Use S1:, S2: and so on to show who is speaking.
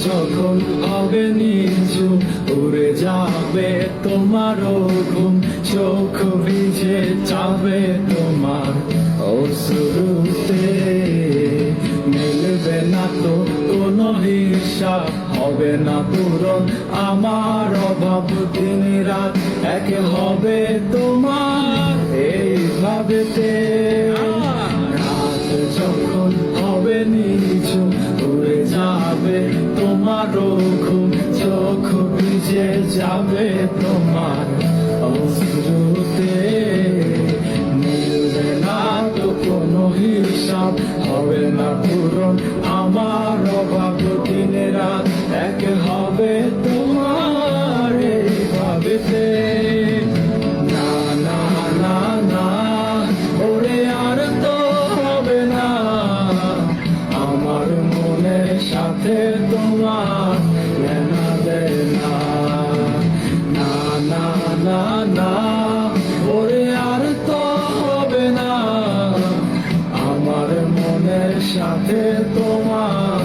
S1: যখন হবে নিচু উড়ে যাবে তোমারও ঘুম, চোখ ভিজে যাবে তোমার অশ্রুতে। মিলবে না তো কোনো হিসাব, হবে না পূরণ আমার অভাব, দিন রাত এক হবে তোমার এইভাবেতে। রাত যখন হবে নিচু উড়ে যাবে তোমারও ঘুম, চোখ ভিজে যাবে তোমার অশ্রুতে। মিলবে না তো কোনো হিসাব, হবে না পূরণ আমার অভাব, দিন রাত এক হবে তোমার এইভাবেতে। না না না না ওরে আর তো হবে না, আমার মনের সাথে তোমার লেনা দেনা। না না না না ওরে আর তো হবে না, আমার মনের সাথে তোমার